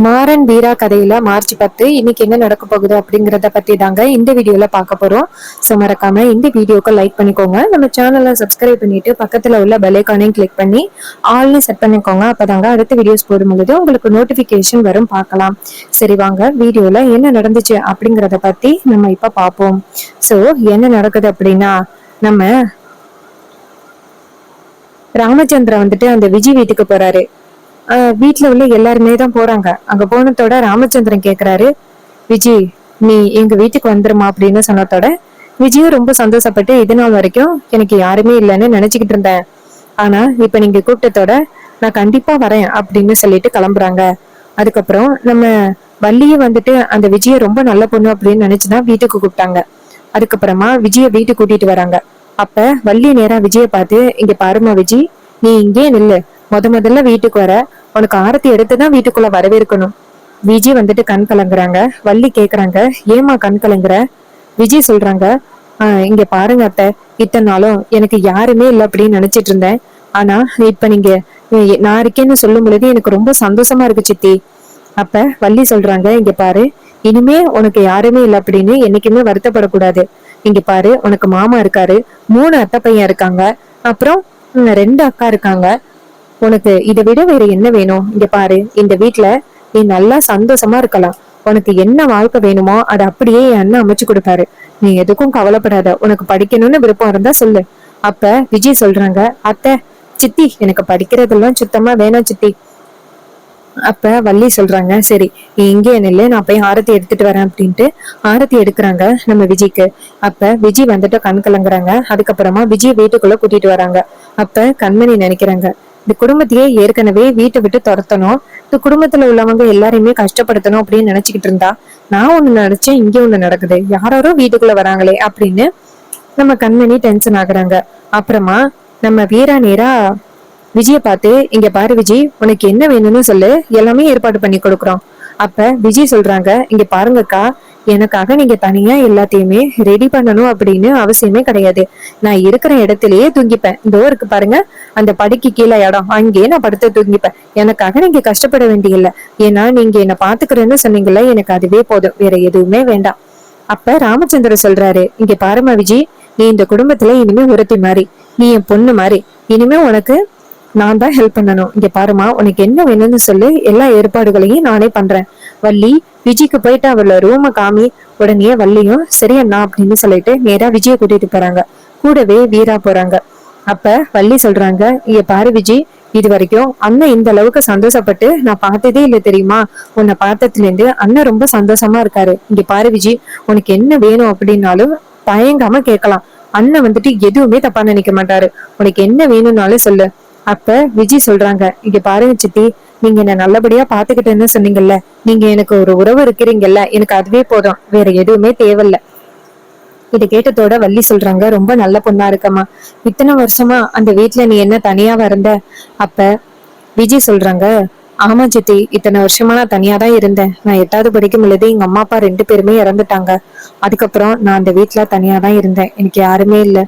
மாறன் வீரா கதையில மார்ச் 10 இன்னைக்கு என்ன நடக்க போகுது அப்படிங்கறத பத்தி தாங்க இந்த வீடியோல பார்க்க போறோம். ஸோ மறக்காம இந்த வீடியோக்கு லைக் பண்ணிக்கோங்க, நம்ம சேனலை சப்ஸ்கிரைப் பண்ணிட்டு பக்கத்துல உள்ள பெல் ஐகானையும் கிளிக் பண்ணி ஆல்னு செட் பண்ணிக்கோங்க. அப்பதாங்க அடுத்த வீடியோஸ் போடும்போது உங்களுக்கு நோட்டிபிகேஷன் வரும், பார்க்கலாம். சரி வாங்க வீடியோல என்ன நடந்துச்சு அப்படிங்கறத பத்தி நம்ம இப்ப பார்ப்போம். ஸோ என்ன நடக்குது அப்படின்னா, நம்ம ராமச்சந்திரன் வந்துட்டு அந்த விஜய் வீட்டுக்கு போறாரு. வீட்டுல உள்ள எல்லாருமே தான் போறாங்க. அங்க போனதோட ராமச்சந்திரன் கேக்குறாரு, விஜய் நீ எங்க வீட்டுக்கு வந்துருமா அப்படின்னு சொன்னதோட விஜயும் ரொம்ப சந்தோஷப்பட்டு, இது நாள் வரைக்கும் எனக்கு யாருமே இல்லைன்னு நினைச்சுக்கிட்டு இருந்தேன், ஆனா இப்ப நீங்க கூப்பிட்டதோட நான் கண்டிப்பா வரேன் அப்படின்னு சொல்லிட்டு கிளம்புறாங்க. அதுக்கப்புறம் நம்ம வள்ளிய வந்துட்டு அந்த விஜய ரொம்ப நல்ல பொண்ணு அப்படின்னு நினைச்சுதான் வீட்டுக்கு கூப்பிட்டாங்க. அதுக்கப்புறமா விஜய வீட்டுக்கு கூட்டிட்டு வராங்க. அப்ப வள்ளி நேரா விஜய பார்த்து, இங்க பாருமா விஜய், நீ இங்கே நில்லு, முதல்ல வீட்டுக்கு வர உனக்கு ஆரத்தி எடுத்துதான் வீட்டுக்குள்ள வரவேற்கணும். விஜய் வந்துட்டு கண் கலங்குறாங்க. வள்ளி கேக்குறாங்க, ஏமா கண் கலங்குற? விஜய் சொல்றாங்க, இங்க பாருங்க அத்தை, இத்தனை நாளும் எனக்கு யாருமே இல்லை அப்படின்னு நினைச்சிட்டு இருந்தேன், ஆனா இப்ப நீங்க நான் இருக்கேன்னு சொல்லும் பொழுது எனக்கு ரொம்ப சந்தோஷமா இருக்கு சித்தி. அப்ப வள்ளி சொல்றாங்க, இங்க பாரு, இனிமே உனக்கு யாருமே இல்லை அப்படின்னு என்னைக்குமே வருத்தப்படக்கூடாது. இங்க பாரு, உனக்கு மாமா இருக்காரு, 3 அத்தை பையன் இருக்காங்க, அப்புறம் 2 அக்கா இருக்காங்க. உனக்கு இதை விட வேற என்ன வேணும்? இங்க பாரு, இந்த வீட்டுல நீ நல்லா சந்தோஷமா இருக்கலாம். உனக்கு என்ன வாழ்க்கை வேணுமோ அதை அப்படியே என் அண்ணன் அமைச்சு கொடுப்பாரு. நீ எதுக்கும் கவலைப்படாத, உனக்கு படிக்கணும்னு விருப்பம் இருந்தா சொல்லு. அப்ப விஜய் சொல்றாங்க, அத்தை சித்தி எனக்கு படிக்கிறதெல்லாம் சுத்தமா வேணாம் சித்தி. அப்ப வள்ளி சொல்றாங்க, சரி நீ இங்கே நில்லு, நான் போய் ஆரத்தி எடுத்துட்டு வரேன் அப்படின்ட்டு ஆரத்தி எடுக்கிறாங்க நம்ம விஜய்க்கு. அப்ப விஜய் வந்துட்டு கண் கலங்குறாங்க. அதுக்கப்புறமா விஜய் வீட்டுக்குள்ள கூட்டிட்டு வராங்க. அப்ப கண்மணி நினைக்கிறாங்க, இந்த குடும்பத்தையே ஏற்கனவே வீட்டை விட்டு துரத்தணும், இந்த குடும்பத்துல உள்ளவங்க எல்லாரையுமே கஷ்டப்படுத்தணும் அப்படின்னு நினைச்சுக்கிட்டு இருந்தா, நான் ஒண்ணு நினைச்சேன், இங்க ஒண்ணு நடக்குது, யாரோ வீட்டுக்குள்ள வராங்களே அப்படின்னு நம்ம கண்மணி டென்ஷன் ஆகுறாங்க. அப்புறமா நம்ம வீரா நேரா விஜய பார்த்து, இங்க பாரு விஜய், உனக்கு என்ன வேணும்னு சொல்லு, எல்லாமே ஏற்பாடு பண்ணி கொடுக்குறோம். அப்ப விஜய் சொல்றாங்க, இங்க பாருங்கக்கா, எனக்காக நீங்க தனியா எல்லாத்தையுமே ரெடி பண்ணணும் அப்படின்னு அவசியமே கிடையாது. நான் இருக்கிற இடத்திலேயே தூங்கிப்பேன். இந்த இருக்கு பாருங்க, அந்த படிக்கு கீழே இடம், அங்கேயே நான் படுத்து தூங்கிப்பேன். எனக்காக நீங்க கஷ்டப்பட வேண்டியதில்லை. ஏன்னா நீங்க என்ன பாத்துக்கிறேன்னு சொன்னீங்கல்ல, எனக்கு அதுவே போதும், வேற எதுவுமே வேண்டாம். அப்ப ராமச்சந்திரன் சொல்றாரு, இங்க பாருமா விஜய், நீ இந்த குடும்பத்துல இனிமே ஒருத்தி மாதிரி, நீ என் பொண்ணு மாதிரி, இனிமே உனக்கு நான் தான் ஹெல்ப் பண்ணணும். இங்க பாருமா, உனக்கு என்ன வேணும்னு சொல்லு, எல்லா ஏற்பாடுகளையும் நானே பண்றேன். வள்ளி, விஜய்க்கு போயிட்டு அவள ரூம காமி. உடனே வள்ளியும் சரி அண்ணா அப்படின்னு சொல்லிட்டு நேரா விஜய கூட்டிட்டு போறாங்க. கூடவே வீரா போறாங்க. அப்ப வள்ளி சொல்றாங்க, இங்க பாரு விஜய், இது வரைக்கும் அண்ணன் இந்த அளவுக்கு சந்தோஷப்பட்டு நான் பார்த்ததே இல்லை தெரியுமா? உன்னை பார்த்ததுல இருந்து அண்ணன் ரொம்ப சந்தோஷமா இருக்காரு. இங்க பாரு விஜய், உனக்கு என்ன வேணும் அப்படின்னாலும் தயங்காம கேட்கலாம். அண்ணன் வந்துட்டு எதுவுமே தப்பா நினைக்க மாட்டாரு. உனக்கு என்ன வேணும்னாலும் சொல்லு. அப்ப விஜய் சொல்றாங்க, இங்க பாருங்க சித்தி, நீங்க என்ன நல்லபடியா பாத்துக்கிட்டேன்னு சொன்னீங்கல்ல, நீங்க எனக்கு ஒரு உறவு இருக்கிறீங்கல்ல, எனக்கு அதுவே போதும், வேற எதுவுமே தேவையில்ல. இதை கேட்டதோட வள்ளி சொல்றாங்க, ரொம்ப நல்ல பொண்ணா இருக்கமா, இத்தனை வருஷமா அந்த வீட்டுல நீ என்ன தனியா இருந்த? அப்ப விஜய் சொல்றாங்க, ஆமா சித்தி, இத்தனை வருஷமா நான் தனியா தான் இருந்தேன். நான் 8வது படிக்கும் பொழுது எங்க அம்மா அப்பா 2 பேருமே இறந்துட்டாங்க. அதுக்கப்புறம் நான் அந்த வீட்டுல தனியா தான் இருந்தேன், எனக்கு யாருமே இல்லை.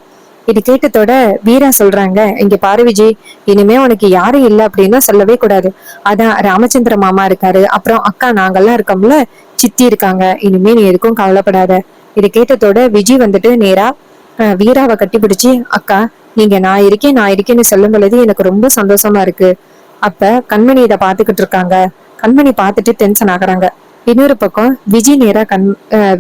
இது கேட்டதோட வீரா சொல்றாங்க, இங்க பாரு விஜய், இனிமே உனக்கு யாரும் இல்லை அப்படின்னு சொல்லவே கூடாது. அதான் ராமச்சந்திர மாமா இருக்காரு, அப்புறம் அக்கா நாங்கெல்லாம் இருக்கோம்ல, சித்தி இருக்காங்க, இனிமே நீ எதுக்கும் கவலைப்படாத. இது கேட்டதோட விஜய் வந்துட்டு நேரா வீராவை கட்டி பிடிச்சி, அக்கா நீங்க நான் இருக்கேன்னு சொல்லும் பொழுது எனக்கு ரொம்ப சந்தோஷமா இருக்கு. அப்ப கண்மணி இதை பாத்துக்கிட்டு இருக்காங்க. கண்மணி பார்த்துட்டு டென்ஷன் ஆகுறாங்க. இன்னொரு பக்கம் விஜய் நேரா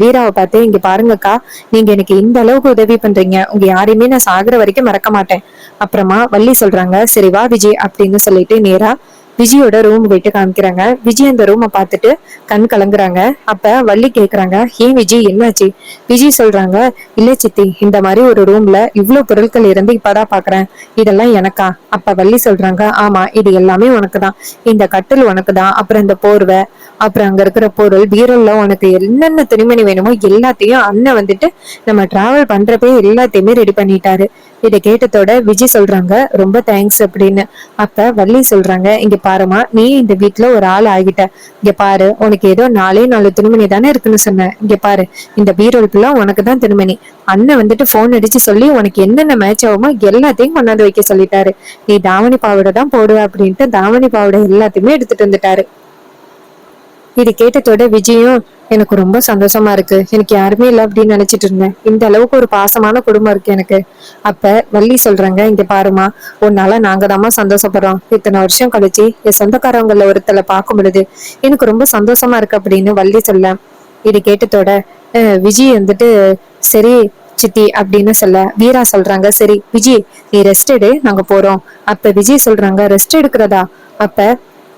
வீராவை பார்த்து, இங்க பாருங்கக்கா, நீங்க எனக்கு இந்த அளவுக்கு உதவி பண்றீங்க, உங்க யாரையுமே நான் சாகுற வரைக்கும் மறக்க மாட்டேன். அப்புறமா வள்ளி சொல்றாங்க, சரி வா விஜய் அப்படின்னு சொல்லிட்டு நேரா விஜயோட ரூம் போயிட்டு காமிக்கிறாங்க. விஜய் அந்த ரூமை பார்த்துட்டு கண் கலங்குறாங்க. அப்ப வள்ளி கேக்குறாங்க, ஏன் விஜய் என்னாச்சு? விஜய் சொல்றாங்க, இல்ல சித்தி, இந்த மாதிரி ஒரு ரூம்ல இவ்வளவு பொருட்கள் இருந்து இப்பதான் பாக்குறேன், இதெல்லாம் எனக்கா? அப்ப வள்ளி சொல்றாங்க, ஆமா, இது எல்லாமே உனக்குதான். இந்த கட்டில் உனக்குதான், அப்புறம் இந்த போர்வை, அப்புறம் அங்க இருக்கிற பொருள் பீரோல்ல உனக்கு என்னென்ன துணிமணி வேணுமோ எல்லாத்தையும் அண்ணன் வந்துட்டு நம்ம டிராவல் பண்றப்பே எல்லாத்தையுமே ரெடி பண்ணிட்டாரு. இதை கேட்டதோட விஜய் சொல்றாங்க, ரொம்ப தேங்க்ஸ் அப்படின்னு. அப்ப வள்ளி சொல்றாங்க, இங்க பாருமா, நீ இந்த வீட்டுல ஒரு ஆள் ஆகிட்ட. இங்க பாரு, உனக்கு ஏதோ 4 துணிமணி தானே இருக்குன்னு சொன்ன, இங்க பாரு, இந்த பீரோல்குள்ள உனக்குதான் துணிமணி. அண்ணன் வந்துட்டு போன் அடிச்சு சொல்லி உனக்கு என்னென்ன மேட்ச் ஆகுமோ எல்லாத்தையும் கொண்டாந்து வைக்க சொல்லிட்டாரு. நீ தாவணி பாவாடை தான் போடுவ அப்படின்ட்டு தாவணி பாவாடை எல்லாத்தையுமே எடுத்துட்டு வந்துட்டாரு. இது கேட்டதோட விஜயும், எனக்கு ரொம்ப சந்தோஷமா இருக்கு, எனக்கு யாருமே இல்லை அப்படின்னு நினைச்சிட்டு இருந்தேன், இந்த அளவுக்கு ஒரு பாசமான குடும்பம் இருக்கு எனக்கு. அப்ப வள்ளி சொல்றாங்க, இங்க பாருமா, உன்னால நாங்க தாமா சந்தோஷப்படுறோம், இத்தனை வருஷம் கழிச்சு என் சொந்தக்காரவங்கள ஒருத்தலை பார்க்கும் பொழுது எனக்கு ரொம்ப சந்தோஷமா இருக்கு அப்படின்னு வள்ளி சொல்ல. இது கேட்டதோட விஜய் வந்துட்டு, சரி சித்தி அப்படின்னு சொல்ல, வீரா சொல்றாங்க, சரி விஜய் நீ ரெஸ்ட் எடு, நாங்க போறோம். அப்ப விஜய் சொல்றாங்க, ரெஸ்ட் எடுக்கிறதா? அப்ப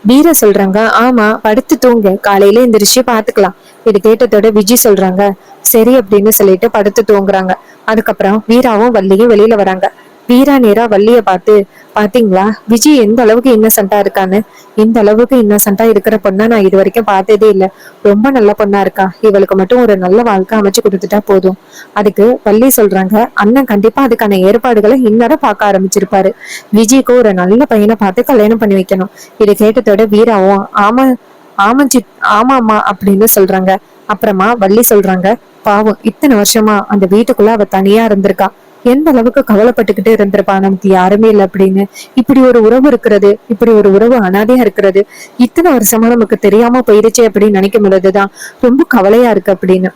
வீரா சொல்றாங்க, ஆமா படுத்து தூங்க, காலையில எந்திரிச்சு பாத்துக்கலாம். இது கேட்டதோட விஜய் சொல்றாங்க, சரி அப்படின்னு சொல்லிட்டு படுத்து தூங்குறாங்க. அதுக்கப்புறம் வீராவும் வள்ளியும் வெளியில வராங்க. வீரா நேரா வள்ளிய பார்த்து, பாத்தீங்களா விஜய் எந்த அளவுக்கு இன்னசென்ட்டா இருக்கான்னு, இந்த அளவுக்கு இன்னசென்ட்டா இருக்கிற பொண்ணா நான் இது வரைக்கும் பார்த்ததே இல்லை, ரொம்ப நல்ல பொண்ணா இருக்கா, இவளுக்கு மட்டும் ஒரு நல்ல வாழ்க்கை அமைச்சு கொடுத்துட்டா போதும். அதுக்கு வள்ளி சொல்றாங்க, அண்ணன் கண்டிப்பா அதுக்கான ஏற்பாடுகளை இந்நேரம் பார்க்க ஆரம்பிச்சிருப்பாரு, விஜய்க்கு ஒரு நல்ல பையனை பார்த்து கல்யாணம் பண்ணி வைக்கணும். இதை கேட்டதோட வீராவும், ஆமா ஆமாச்சி, ஆமாமா அப்படின்னு சொல்றாங்க. அப்புறமா வள்ளி சொல்றாங்க, பாவம் இத்தனை வருஷமா அந்த வீட்டுக்குள்ள அவ தனியா இருந்திருக்கா, எந்த அளவுக்கு கவலைப்பட்டுக்கிட்டே இருந்திருப்பா, நமக்கு யாருமே இல்லை அப்படின்னு. இப்படி ஒரு உறவு இருக்கிறது, இப்படி ஒரு உறவு அனாதையா இருக்கிறது இத்தனை வருஷமா நமக்கு தெரியாம போயிருச்சே அப்படின்னு நினைக்கும் பொழுதுதான் ரொம்ப கவலையா இருக்கு அப்படின்னு.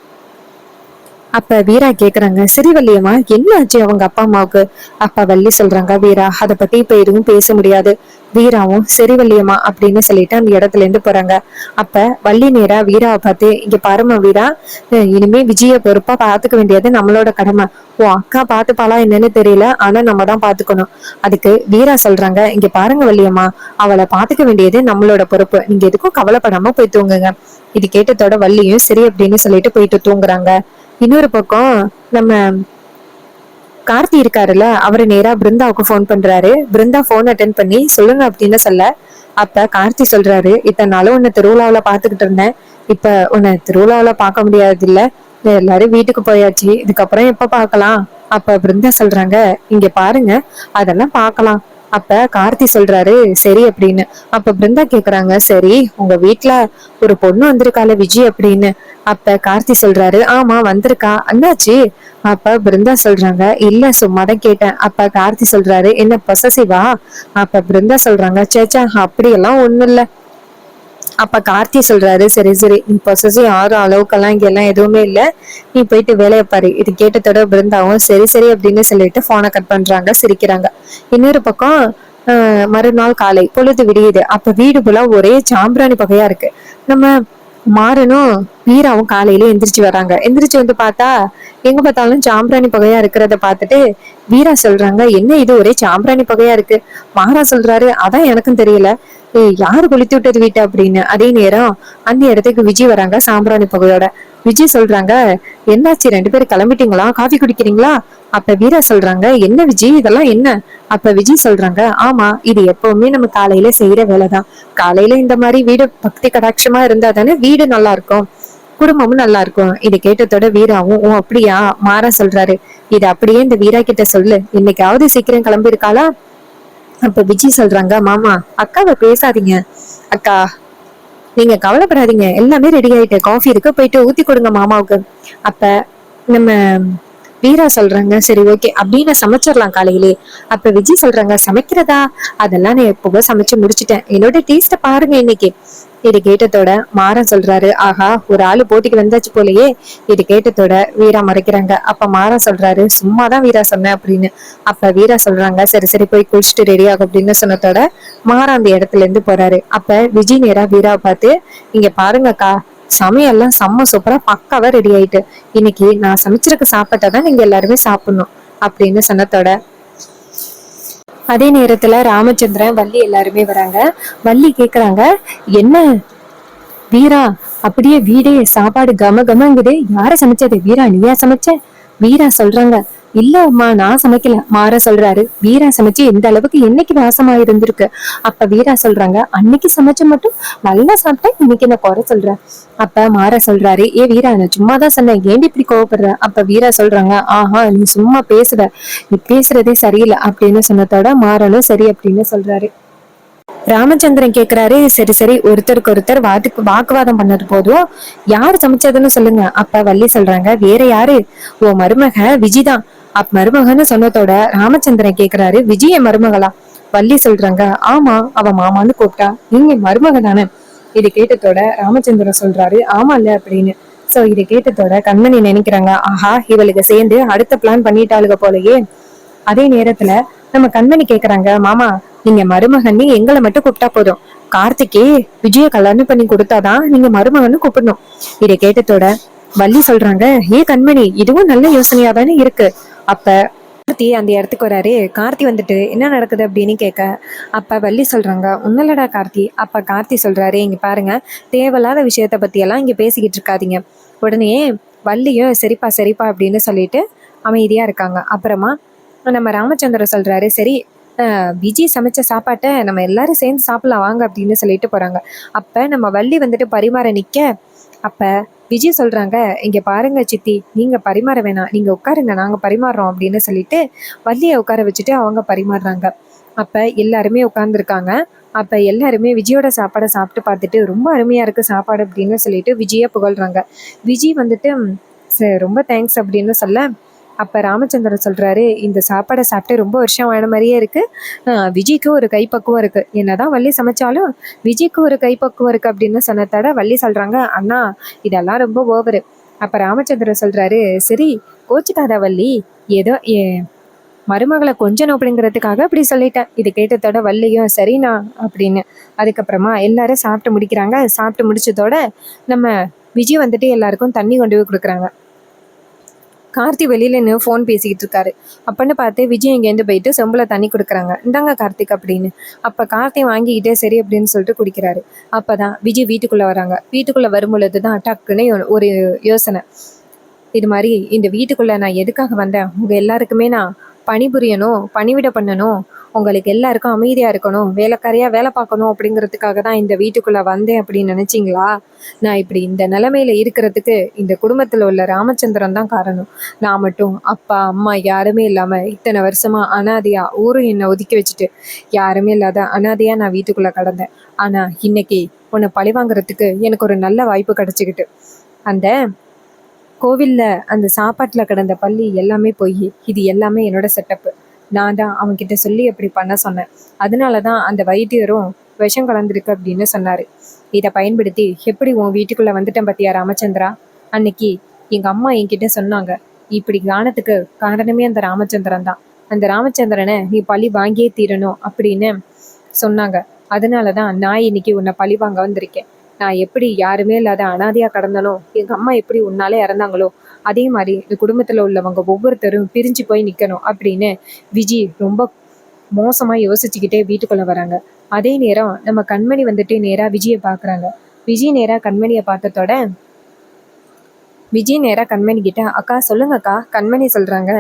அப்ப வீரா கேக்குறாங்க, சரி வள்ளியம்மா என்ன ஆச்சு அவங்க அப்பா அம்மாவுக்கு? அப்ப வள்ளி சொல்றாங்க, வீரா அதை பத்தி இப்ப எதுவும் பேச முடியாது. வீராவும் சரி வள்ளியம்மா அப்படின்னு சொல்லிட்டு அந்த இடத்துல இருந்து போறாங்க. அப்ப வள்ளி நேரா வீராவை பார்த்து, இங்க பாருமா வீரா, இனிமே விஜய பொறுப்பா பாத்துக்க வேண்டியது நம்மளோட கடமை. ஓ அக்கா பாத்துப்பாளா என்னன்னு தெரியல, ஆனா நம்ம தான் பாத்துக்கணும். அதுக்கு வீரா சொல்றாங்க, இங்க பாருங்க வள்ளியம்மா, அவளை பாத்துக்க வேண்டியது நம்மளோட பொறுப்பு, நீங்க எதுக்கும் கவலைப்படாம போய் தூங்குங்க. இது கேட்டதோட வள்ளியும் சரி அப்படின்னு சொல்லிட்டு போயிட்டு தூங்குறாங்க. இன்னொரு பக்கம் நம்ம கார்த்தி இருக்காருல்ல, அவரு நேரா பிருந்தாவுக்கு போன் பண்றாரு. பிருந்தா போன் அட்டென்ட் பண்ணி சொல்லுங்க அப்படின்னு சொல்ல, அப்ப கார்த்தி சொல்றாரு, இத்தனை நாளும் உன்னை திருவிழாவில பாத்துக்கிட்டு இருந்தேன், இப்ப உன்னை திருவிழாவில பார்க்க முடியாது இல்ல, எல்லாரும் வீட்டுக்கு போயாச்சு, இதுக்கப்புறம் எப்ப பாக்கலாம்? அப்ப பிருந்தா சொல்றாங்க, இங்க பாருங்க அதெல்லாம் பாக்கலாம். அப்ப கார்த்தி சொல்றாரு சரி அப்படின்னு. அப்ப பிருந்தா கேக்குறாங்க, சரி உங்க வீட்டுல ஒரு பொண்ணு வந்திருக்கால விஜய் அப்படின்னு. அப்ப கார்த்தி சொல்றாரு, ஆமா வந்திருக்கா, அண்ணாச்சு? அப்ப பிருந்தா சொல்றாங்க, இல்ல சும்மாதான் கேட்டேன். அப்ப கார்த்தி சொல்றாரு, என்ன பொசசிவா? அப்ப பிருந்தா சொல்றாங்க, சேச்சா அப்படியெல்லாம் ஒண்ணும் இல்ல. அப்ப கார்த்தி சொல்றாரு, சரி சரி நீ பொசசிவ் ஆறு அளவுக்கெல்லாம் இங்க எல்லாம் எதுவுமே இல்ல, நீ போயிட்டு வேலையை பாரு. இது கேட்டதோட பிருந்தாவும் சரி சரி அப்படின்னு சொல்லிட்டு போனை கட் பண்றாங்க, சிரிக்கிறாங்க. இன்னொரு பக்கம் மறுநாள் காலை பொழுது விடியுது. அப்ப வீடு போல ஒரே சாம்பிராணி புகையா இருக்கு. நம்ம மாறனும் வீராவும் காலையில எந்திரிச்சு வராங்க. எந்திரிச்சு வந்து பார்த்தா எங்க பார்த்தாலும் சாம்பிராணி புகையா இருக்கிறத பார்த்துட்டு வீரா சொல்றாங்க, என்ன இது ஒரே சாம்பிராணி புகையா இருக்கு? மாறா சொல்றாரு, அதான் எனக்கும் தெரியல, யாரு கொளுத்தி விட்டது வீட்டை அப்படின்னு. அதே நேரம் அந்த இடத்துக்கு விஜய் வராங்க சாம்பிராணி புகையோட. விஜய் சொல்றாங்க, என்னாச்சு ரெண்டு பேரும் கிளம்பிட்டீங்களா, காஃபி குடிக்கிறீங்களா? அப்ப வீரா சொல்றாங்க, என்ன விஜய் இதெல்லாம் என்ன? அப்ப விஜய் சொல்றாங்க, ஆமா இது எப்பவுமே நம்ம காலையில செய்யற வேலைதான், காலையில இந்த மாதிரி வீடு பக்தி கடாட்சமா இருந்தா தானே வீடு நல்லா இருக்கும், குடும்பமும் நல்லா இருக்கும். இதை கேட்டதோட வீராவும், ஓ அப்படியா? மாறா சொல்றாரு, இது அப்படியே இந்த வீரா கிட்ட சொல்லு, இன்னைக்காவது சீக்கிரம் கிளம்பி இருக்காளா? அப்ப விஜய் சொல்றாங்க, மாமா அக்காவை பேசாதீங்க, அக்கா நீங்க கவலைப்படாதீங்க, எல்லாமே ரெடி ஆயிட்டு, காஃபி இருக்கு, போயிட்டு ஊத்தி கொடுங்க மாமாவுக்கு. அப்ப நம்ம வீரா சொல்றாங்க, சரி ஓகே அப்படின்னு சமைச்சிடலாம் காலையிலே. அப்ப விஜய் சொல்றாங்க, சமைக்கிறதா? அதெல்லாம் நான் எப்பவோ சமைச்சு முடிச்சுட்டேன், என்னோட டேஸ்ட பாருங்க இன்னைக்கு. இது கேட்டதோட மாறன் சொல்றாரு, ஆஹா ஒரு ஆளு போட்டிக்கு வந்தாச்சு போலயே. இது கேட்டதோட வீரா மறைக்கிறாங்க. அப்ப மாறன் சொல்றாரு, சும்மாதான் வீரா சொன்னேன் அப்படின்னு. அப்ப வீரா சொல்றாங்க, சரி சரி போய் குளிச்சுட்டு ரெடி ஆகும் அப்படின்னு சொன்னதோட மாறன் அந்த இடத்துல இருந்து போறாரு. அப்ப விஜய் நேரா வீராவை பார்த்து, இங்க பாருங்கக்கா சமையல்லாம் செம்ம சூப்பரா பக்காவா ரெடி ஆயிட்டு, இன்னைக்கு நான் சமைச்சிருக்க சாப்பாட்டதான் நீங்க எல்லாருமே சாப்பிடணும் அப்படின்னு சொன்னதோட அதே நேரத்துல ராமச்சந்திரன் வள்ளி எல்லாருமே வராங்க. வள்ளி கேக்குறாங்க, என்ன வீரா அப்படியே வீடே சாப்பாடு கம கமங்குது, யார சமைச்சது? வீரா நீயா சமைச்ச? வீரா சொல்றாங்க, இல்ல அம்மா நான் சமைக்கல. மாற சொல்றாரு, வீரா சமைச்சு எந்த அளவுக்கு என்னைக்கு வாசமா இருந்திருக்கு. அப்ப வீரா சொல்றாங்க, அன்னைக்கு சமைச்ச மட்டும் நல்லா சாப்பிட்டேன், இன்னைக்கு என்ன குறை சொல்ற? அப்ப மாற சொல்றாரு, ஏ வீரா நான் சும்மாதான் சொன்னேன், ஏன் இப்படி கோவப்படுற? அப்ப வீரா சொல்றாங்க, ஆஹா நீ சும்மா பேசுற, நீ பேசுறதே சரியில்லை அப்படின்னு சொன்னதோட மாறனும் சரி அப்படின்னு சொல்றாரு. ராமச்சந்திரன் கேக்குறாரு, சரி சரி ஒருத்தருக்கு ஒருத்தர் வாக்குவாதம் பண்ணது போதும், யாரு சமைச்சதுன்னு சொல்லுங்க. அப்ப வள்ளி சொல்றாங்க, வேற யாரு, ஓ மருமக விஜிதான். அப்ப மருமகன்னு சொன்னதோட ராமச்சந்திரன் கேக்குறாரு, விஜய மருமகளா? வள்ளி சொல்றாங்க, ஆமா அவ மாமான்னு கூப்பிட்டா, நீங்க மருமக தானே? இது கேட்டதோட ராமச்சந்திரன் சொல்றாரு ஆமா இல்ல அப்படின்னு. சோ இதை கேட்டதோட கண்மணி நினைக்கிறாங்க, ஆஹா இவளுக்கு சேர்ந்து அடுத்த பிளான் பண்ணிட்டாளுக போலயே. அதே நேரத்துல நம்ம கண்மணி கேக்குறாங்க, மாமா நீங்க மருமகன்னு எங்களை மட்டும் கூப்பிட்டா போதும், கார்த்திகே விஜய கல்யாணம் பண்ணி கொடுத்தாதான் நீங்க மருமகன்னு கூப்பிடணும். இதை கேட்டதோட வள்ளி சொல்றாங்க, ஏ கண்மணி இதுவும் நல்ல யோசனையா தானே இருக்கு. அப்ப கார்த்தி அந்த இடத்துக்கு வராரு. கார்த்தி வந்துட்டு என்ன நடக்குது அப்படின்னு கேட்க, அப்ப வள்ளி சொல்றாங்க, உன்னலடா கார்த்தி. அப்ப கார்த்தி சொல்றாரு, இங்க பாருங்க தேவையில்லாத விஷயத்த பத்தி எல்லாம் இங்க பேசிக்கிட்டு இருக்காதீங்க. உடனே வள்ளியும் சரிப்பா சரிப்பா அப்படின்னு சொல்லிட்டு அமைதியா இருக்காங்க. அப்புறமா நம்ம ராமச்சந்திரன் சொல்றாரு, சரி விஜய் சமைச்ச சாப்பாட்டை நம்ம எல்லாரும் சேர்ந்து சாப்பிடலாம் வாங்க அப்படின்னு சொல்லிட்டு போறாங்க. அப்ப நம்ம வள்ளி வந்துட்டு பரிமாற நிக்க, அப்ப விஜய் சொல்றாங்க, இங்க பாருங்க சித்தி நீங்க பரிமாற வேணாம், நீங்க உட்காருங்க நாங்க பரிமாறுறோம் அப்படின்னு சொல்லிட்டு வள்ளியை உட்கார வச்சுட்டு அவங்க பரிமாறுறாங்க. அப்ப எல்லாருமே உட்கார்ந்துருக்காங்க. அப்ப எல்லாருமே விஜயோட சாப்பாடை சாப்பிட்டு பார்த்துட்டு ரொம்ப அருமையா இருக்கு சாப்பாடு அப்படின்னு சொல்லிட்டு விஜய புகழ்றாங்க. விஜய் வந்துட்டு ரொம்ப தேங்க்ஸ் அப்படின்னு சொல்ல, அப்ப ராமச்சந்திரன் சொல்றாரு, இந்த சாப்பாடை சாப்பிட்டு ரொம்ப வருஷம் ஆன மாதிரியே இருக்கு. விஜய்க்கு ஒரு கைப்பக்குவம் இருக்கு, என்னதான் வள்ளி சமைச்சாலும் விஜய்க்கு ஒரு கைப்பக்குவம் இருக்கு அப்படின்னு சொன்னதோட வள்ளி சொல்றாங்க, அண்ணா இதெல்லாம் ரொம்ப ஓவரு. அப்ப ராமச்சந்திரன் சொல்றாரு, சரி கோச்சுக்காத வள்ளி, ஏதோ மருமகளை கொஞ்சம் அப்படிங்கிறதுக்காக அப்படி சொல்லிட்டேன். இது கேட்டதோட வள்ளியும் சரிண்ணா அப்படின்னு. அதுக்கப்புறமா எல்லாரும் சாப்பிட்டு முடிக்கிறாங்க. சாப்பிட்டு முடிச்சதோட நம்ம விஜய் வந்துட்டு எல்லாருக்கும் தண்ணி கொண்டு போய் கொடுக்குறாங்க. கார்த்தி வெளியில நின்று ஃபோன் பேசிக்கிட்டு இருக்காரு. அப்பன்னு பார்த்து விஜய் இங்கேருந்து போயிட்டு செம்புல தண்ணி கொடுக்குறாங்க, இந்தாங்க கார்த்திக் அப்படின்னு. அப்ப கார்த்தி வாங்கிக்கிட்டே சரி அப்படின்னு சொல்லிட்டு குடிக்கிறாரு. அப்பதான் விஜய் வீட்டுக்குள்ள வராங்க. வீட்டுக்குள்ள வரும்பொழுதுதான் டக்குன்னு ஒரு யோசனை. இது மாதிரி இந்த வீட்டுக்குள்ள நான் எதுக்காக வந்தேன், உங்க எல்லாருக்குமே நான் பணிபுரியணும், பணிவிட பண்ணணும், உங்களுக்கு எல்லாருக்கும் அமைதியா இருக்கணும், வேலைக்காரியா வேலை பார்க்கணும் அப்படிங்கிறதுக்காக தான் இந்த வீட்டுக்குள்ள வந்தேன் அப்படின்னு நினைச்சிங்களா? நான் இப்படி இந்த நிலைமையில இருக்கிறதுக்கு இந்த குடும்பத்துல உள்ள ராமச்சந்திரன் தான் காரணம். நான் மட்டும் அப்பா அம்மா யாருமே இல்லாம இத்தனை வருஷமா அனாதையா ஊரும் என்னை ஒதுக்கி வச்சுட்டு யாருமே இல்லாத அனாதையா நான் வீட்டுக்குள்ள கடந்தேன். ஆனா இன்னைக்கு உன்னை பழி வாங்குறதுக்கு எனக்கு ஒரு நல்ல வாய்ப்பு கிடைச்சிக்கிட்டு, அந்த கோவில்ல அந்த சாப்பாட்டுல கிடந்த பள்ளி எல்லாமே போய் இது எல்லாமே என்னோட செட்டப்பு. நான் தான் அவன்கிட்ட சொல்லி அப்படி பண்ண சொன்னேன். அதனாலதான் அந்த வைத்தியரும் விஷம் கலந்துருக்கு அப்படின்னு சொன்னாரு. இதை பயன்படுத்தி எப்படி உன் வீட்டுக்குள்ள வந்துட்டேன் பத்தியா ராமச்சந்திரா? அன்னைக்கு எங்க அம்மா என்கிட்ட சொன்னாங்க, இப்படி காரணத்துக்கு காரணமே அந்த ராமச்சந்திரன் தான், அந்த ராமச்சந்திரனை நீ பழி வாங்கியே தீரணும் அப்படின்னு சொன்னாங்க. அதனாலதான் நான் இன்னைக்கு உன்னை பழி வாங்க வந்திருக்கேன். நான் எப்படி யாருமே இல்லாத அனாதையா கடந்தனோ, எங்க அம்மா எப்படி உன்னாலே இறந்தாங்களோ அதே மாதிரி இந்த குடும்பத்துல உள்ளவங்க ஒவ்வொருத்தரும் பிரிஞ்சு போய் நிக்கணும் அப்படின்னு விஜய் ரொம்ப மோசமா யோசிச்சுக்கிட்டே வீட்டுக்குள்ள வராங்க. அதே நேரம் நம்ம கண்மணி வந்துட்டு நேரா விஜயை பாக்குறாங்க. விஜய் நேரா கண்மணியை பார்த்ததோட விஜய் நேரா கண்மணி கிட்ட, அக்கா சொல்லுங்க அக்கா. கண்மணி சொல்றாங்க,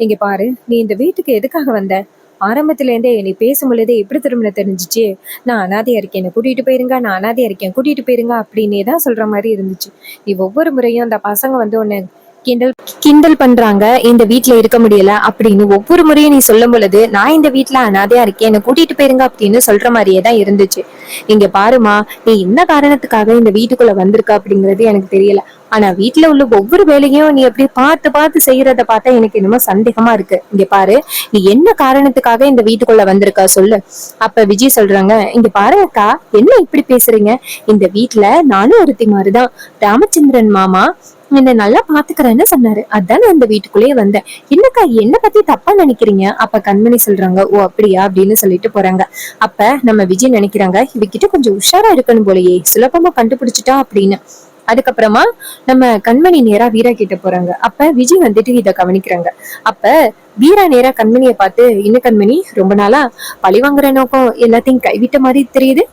இங்க பாரு நீ இந்த வீட்டுக்கு எதுக்காக வந்த? ஆரம்பத்துல இருந்தே நீ பேசும் பொழுதே எப்படி திரும்ப தெரிஞ்சிச்சு, நான் அனாதையா இருக்கேன் என்னை கூட்டிட்டு போயிருங்க, நான் அனாதையா இருக்கேன் கூட்டிட்டு போயிருங்க அப்படின்னே தான் சொல்ற மாதிரி இருந்துச்சு. நீ ஒவ்வொரு முறையும் அந்த பசங்க வந்து உன்னை கிண்டல் கிண்டல் பண்றாங்க, இந்த வீட்டுல இருக்க முடியல அப்படின்னு ஒவ்வொரு முறையும் நீ சொல்லும் பொழுது நான் இந்த வீட்டுல அனாதையா இருக்கேன் என்னை கூட்டிட்டு போயிருங்க அப்படின்னு சொல்ற மாதிரியே தான் இருந்துச்சு. இங்க பாருமா, நீ என்ன காரணத்துக்காக இந்த வீட்டுக்குள்ள வந்திருக்க அப்படிங்கிறது எனக்கு தெரியல. ஆனா வீட்டுல உள்ள ஒவ்வொரு வேலையும் நீ எப்படி பார்த்து பார்த்து செய்யறத பார்த்தா எனக்கு என்னமோ சந்தேகமா இருக்கு. இங்க பாரு, நீ என்ன காரணத்துக்காக இந்த வீட்டுக்குள்ள வந்திருக்கா சொல்லு. அப்ப விஜய் சொல்றாங்க, இங்க பாருங்கக்கா என்ன இப்படி பேசுறீங்க, இந்த வீட்டுல நானும் ஒருத்தி மாதிரிதான், ராமச்சந்திரன் மாமா என்ன நல்லா பாத்துக்கிறேன்னு சொன்னாரு, அதான் நான் இந்த வீட்டுக்குள்ளேயே வந்தேன். என்னக்கா என்ன பத்தி தப்பா நினைக்கிறீங்க? அப்ப கண்மணி சொல்றாங்க, ஓ அப்படியா அப்படின்னு சொல்லிட்டு போறாங்க. அப்ப நம்ம விஜய் நினைக்கிறாங்க, இவகிட்ட கொஞ்சம் உஷாரா இருக்கணும் போலயே, சுலபமா கண்டுபிடிச்சிட்டா அப்படின்னு. அதுக்கப்புறமா நம்ம கண்மணி நேரா வீரா கிட்ட போறாங்க. அப்ப விஜய் வந்துட்டு இத கவனிக்கிறாங்க. அப்ப வீரா நேரா கண்மணியை பார்த்து, இன்னும் கண்மணி ரொம்ப நாளா பழி வாங்குற நோக்கம் எல்லாத்தையும் கைவிட்ட மாதிரி தெரியுது,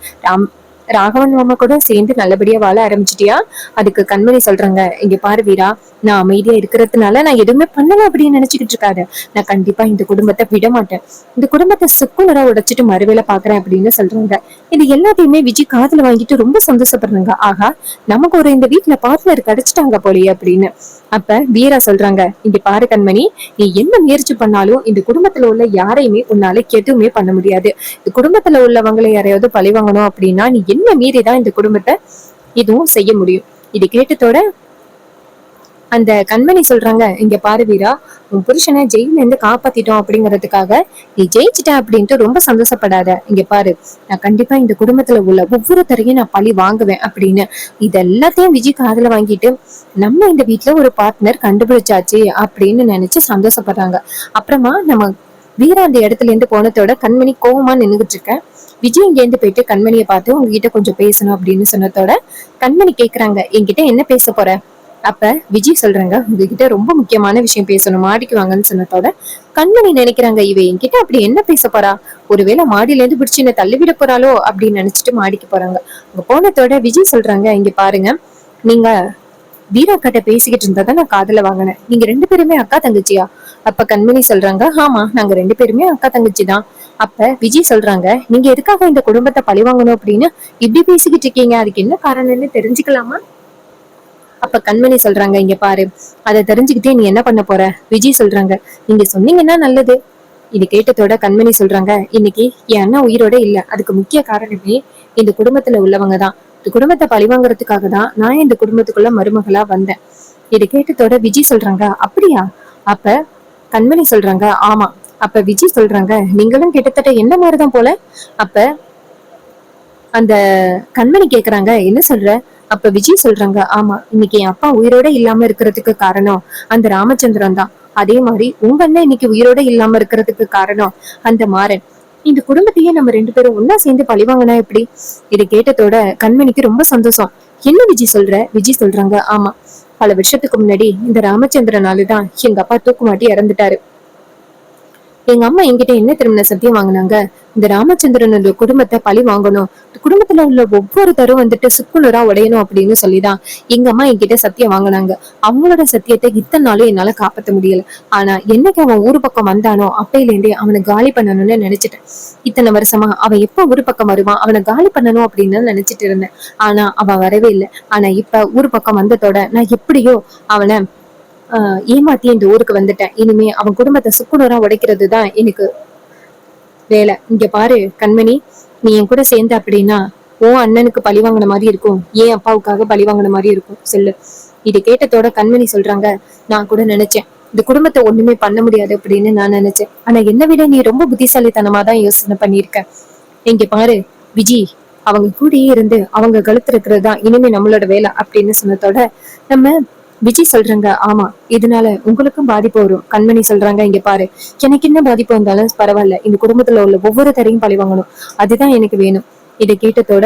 ராகவன் மாமா கூட சேர்ந்து நல்லபடியா வாழ ஆரம்பிச்சிட்டியா? அதுக்கு கண்மணி சொல்றாங்க, இங்க பாரு வீரா, நான் அமைதியா இருக்கிறதுனால நான் எதுவுமே பண்ணல அப்படின்னு நினைச்சுக்கிட்டு இருக்காரு. நான் கண்டிப்பா இந்த குடும்பத்தை விட மாட்டேன், இந்த குடும்பத்தை சுக்குநரா உடைச்சிட்டு மறுவேளை பாக்குறேன் அப்படின்னு சொல்றாங்க. இது எல்லாத்தையுமே விஜய் காதுல வாங்கிட்டு ரொம்ப சந்தோஷப்படுறாங்க. ஆகா, நமக்கு ஒரு இந்த வீட்டுல பார்ட்னர் கிடைச்சிட்டாங்க போலயே அப்படின்னு. அப்ப வீரா சொல்றாங்க, இங்க பாரு கண்மணி, நீ என்ன முயற்சி பண்ணாலும் இந்த குடும்பத்துல உள்ள யாரையுமே உன்னால எதுவுமே பண்ண முடியாது. இந்த குடும்பத்துல உள்ளவங்களை யாரையாவது பழி வாங்கணும் அப்படின்னா நீ என்ன மீறிதான் இந்த குடும்பத்தை இதுவும் செய்ய முடியும். இது கேட்டதோட அந்த கண்மணி சொல்றாங்க, இங்க பாரு வீரா, உன் புருஷனை ஜெயில இருந்து காப்பாத்திட்டோம் அப்படிங்கறதுக்காக நீ ஜெயிச்சிட்ட அப்படின்ட்டு ரொம்ப சந்தோஷப்படாத. இங்க பாரு, நான் கண்டிப்பா இந்த குடும்பத்துல உள்ள ஒவ்வொருத்தரையும் நான் பழி வாங்குவேன் அப்படின்னு இதெல்லாத்தையும் விஜய் காதுல வாங்கிட்டு நம்ம இந்த வீட்டுல ஒரு பார்ட்னர் கண்டுபிடிச்சாச்சு அப்படின்னு நினைச்சு சந்தோஷப்படுறாங்க. அப்புறமா நம்ம வீரா அந்த இடத்துல இருந்து போனதோட கண்மணி கோவமா நின்னுகிட்டு இருக்க. விஜய் இங்க இருந்து போயிட்டு கண்மணியை பார்த்து உங்ககிட்ட கொஞ்சம் பேசணும் அப்படின்னு சொன்னதோட கண்மணி கேக்குறாங்க, என்கிட்ட என்ன பேச போற? அப்ப விஜய் சொல்றாங்க, உங்ககிட்ட ரொம்ப முக்கியமான விஷயம் பேசணும், மாடிக்கு வாங்கன்னு சொன்னதோட கண்மணி நினைக்கிறாங்க, இவ என்கிட்ட அப்படி என்ன பேச போறா, ஒருவேளை மாடியில இருந்து பிடிச்சு என்ன தள்ளிவிட போறாளோ அப்படின்னு நினைச்சிட்டு மாடிக்கு போறாங்க. அங்க போனதோட விஜய் சொல்றாங்க, இங்க பாருங்க, நீங்க வீரா கிட்ட பேசிக்கிட்டு இருந்ததை நான் காதுல வாங்கினேன். நீங்க ரெண்டு பேருமே அக்கா தங்கச்சியா? அப்ப கண்மணி சொல்றாங்க, ஆமா, நாங்க ரெண்டு பேருமே அக்கா தங்கச்சி தான். அப்ப விஜய் சொல்றாங்க, நீங்க எதுக்காக இந்த குடும்பத்தை பழி வாங்கணும் அப்படின்னு இப்படி பேசிக்கிட்டு இருக்கீங்க, அதுக்கு என்ன காரணம்னு தெரிஞ்சுக்கலாமா? அப்ப கண்மணி சொல்றாங்க, இங்க பாரு, அதை தெரிஞ்சுக்கிட்டே நீ என்ன பண்ண போற? விஜய் சொல்றாங்க, நீங்க சொன்னீங்கன்னா நல்லது. இது கேட்டதோட கண்மணி சொல்றாங்க, இன்னைக்கு என் அண்ணா உயிரோட இல்ல, அதுக்கு முக்கிய காரணமே இந்த குடும்பத்துல உள்ளவங்க தான். இந்த குடும்பத்தை பழிவாங்கறதுக்காக தான் நான் இந்த குடும்பத்துக்குள்ள மருமகளா வந்தேன். இது கேட்டதோட விஜய் சொல்றாங்க, அப்படியா? அப்ப கண்மணி சொல்றாங்க, ஆமா. அப்ப விஜய் சொல்றாங்க, நீங்களும் கிட்டத்தட்ட என்ன மாதிரிதான் போல. அப்ப அந்த கண்மணி கேக்குறாங்க, என்ன சொல்ற? அப்ப விஜய் சொல்றாங்க, ஆமா, இன்னைக்கு என் அப்பா உயிரோட இல்லாம இருக்கிறதுக்கு காரணம் அந்த ராமச்சந்திரன் தான். அதே மாதிரி உங்க அண்ணன் இன்னைக்கு உயிரோட இல்லாம இருக்கிறதுக்கு காரணம் அந்த மாறன். இந்த குடும்பத்தையே நம்ம ரெண்டு பேரும் ஒன்னா சேர்ந்து பழிவாங்கன்னா எப்படி? இதை கேட்டதோட கண்மணிக்கு ரொம்ப சந்தோஷம். என்ன விஜய் சொல்ற? விஜய் சொல்றாங்க, ஆமா, பல வருஷத்துக்கு முன்னாடி இந்த ராமச்சந்திரனாலதான் எங்க அப்பா தூக்குமாட்டி இறந்துட்டாரு. எங்க அம்மா என்கிட்ட என்ன திருமண சத்தியம் வாங்கினாங்க, இந்த ராமச்சந்திரனோட குடும்பத்தை பழி வாங்கணும், குடும்பத்துல உள்ள ஒவ்வொரு தரும் வந்துட்டு சுக்குநூறா உடையணும் அப்படின்னு சொல்லிதான் எங்க அம்மா என்கிட்ட சத்தியம் வாங்கினாங்க. அவங்களோட சத்தியத்தை இத்தனை நாளும் என்னால காப்பாற்ற முடியல. ஆனா என்னைக்கு அவன் ஊரு பக்கம் வந்தானோ அப்பையில இருந்தே அவனை காலி பண்ணணும்னு நினைச்சிட்டேன். இத்தனை வருஷமா அவன் எப்ப ஊரு பக்கம் வருவான், அவனை காலி பண்ணணும் அப்படின்னு நினைச்சிட்டு இருந்தேன். ஆனா அவன் வரவே இல்லை. ஆனா இப்ப ஊரு பக்கம் வந்ததோட நான் எப்படியோ அவனை ஏமாத்தி இந்த ஊருக்கு வந்துட்டேன். இனிமே அவன் குடும்பத்தை சுக்குநூறா உடைக்கிறது தான் எனக்கு வேலை. இங்க பாரு கண்மணி, நீ என் கூட சேர்ந்த அப்படின்னா உன் அண்ணனுக்கு பழி வாங்கின மாதிரி இருக்கும், ஏன் அப்பாவுக்காக பழி வாங்கின மாதிரி இருக்கும் சொல்லு. இது கேட்டதோட கண்மணி சொல்றாங்க, நான் கூட நினைச்சேன் இந்த குடும்பத்தை ஒண்ணுமே பண்ண முடியாது அப்படின்னு நான் நினைச்சேன். ஆனா என்னை விட நீ ரொம்ப புத்திசாலித்தனமா தான் யோசனை பண்ணிருக்க. இங்க பாரு விஜய், அவங்க கூடயே இருந்து அவங்க கழுத்து இருக்கிறது தான் இனிமே நம்மளோட வேலை அப்படின்னு சொன்னதோட நம்ம விஜய் சொல்றாங்க, ஆமா, இதனால உங்களுக்கும் பாதிப்பு வரும். கண்மணி சொல்றாங்க, இங்க பாரு, எனக்கு என்ன பாதிப்பு வந்தாலும் பரவாயில்ல, இந்த குடும்பத்துல உள்ள ஒவ்வொருத்தரையும் பழி வாங்கணும், அதுதான் எனக்கு வேணும். இதை கேட்டதோட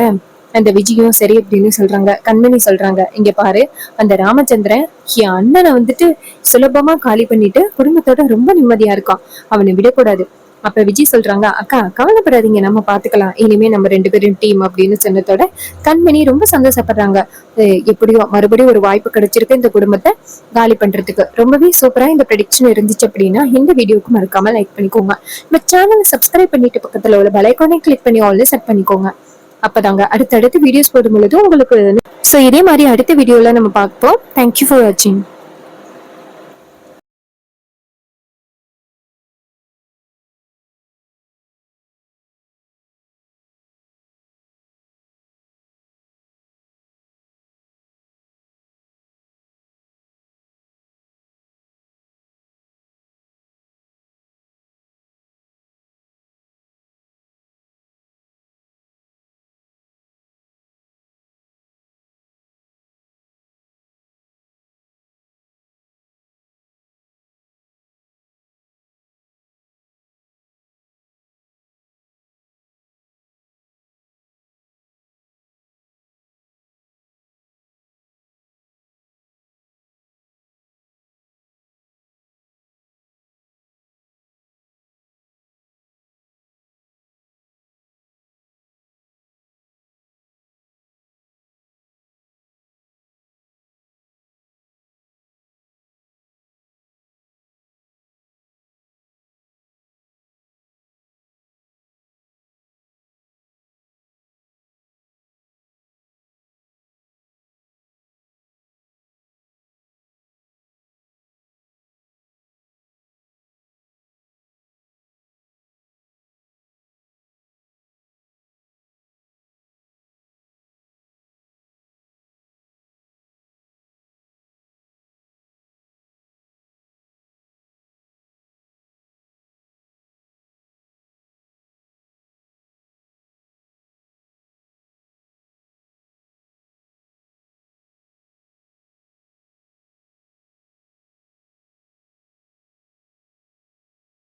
அந்த விஜயும் சரி அப்படின்னு சொல்றாங்க. கண்மணி சொல்றாங்க, இங்க பாரு, அந்த ராமச்சந்திரன் என் அண்ணனை வந்துட்டு சுலபமா காலி பண்ணிட்டு குடும்பத்தோட ரொம்ப நிம்மதியா இருக்கான், அவனை விடக்கூடாது. அப்ப விஜய் சொல்றாங்க, அக்கா கவலைப்படாதீங்க, நம்ம பாத்துக்கலாம், இனிமே நம்ம ரெண்டு பேரும் டீம் அப்படின்னு சொன்னதோட கண்மணி ரொம்ப சந்தோஷப்படுறாங்க. எப்படியோ மறுபடியும் ஒரு வாய்ப்பு கிடைச்சிருக்கு இந்த குடும்பத்தை காலி பண்றதுக்கு. ரொம்பவே சூப்பரா இந்த ப்ரெடிக்ஷன் இருந்துச்சு அப்படின்னா இந்த வீடியோக்கு மறக்காம லைக் பண்ணிக்கோங்க. நம்ம சேனலை சப்ஸ்கிரைப் பண்ணிட்டு பக்கத்துல உள்ள பெல் ஐகானை கிளிக் பண்ணி ஆல்ல செட் பண்ணிக்கோங்க. அப்பதாங்க அடுத்தடுத்து வீடியோஸ் போடும் பொழுது உங்களுக்கு. சோ இதே மாதிரி அடுத்த வீடியோல நம்ம பார்ப்போம். தேங்க்யூ ஃபார் வாட்சிங்.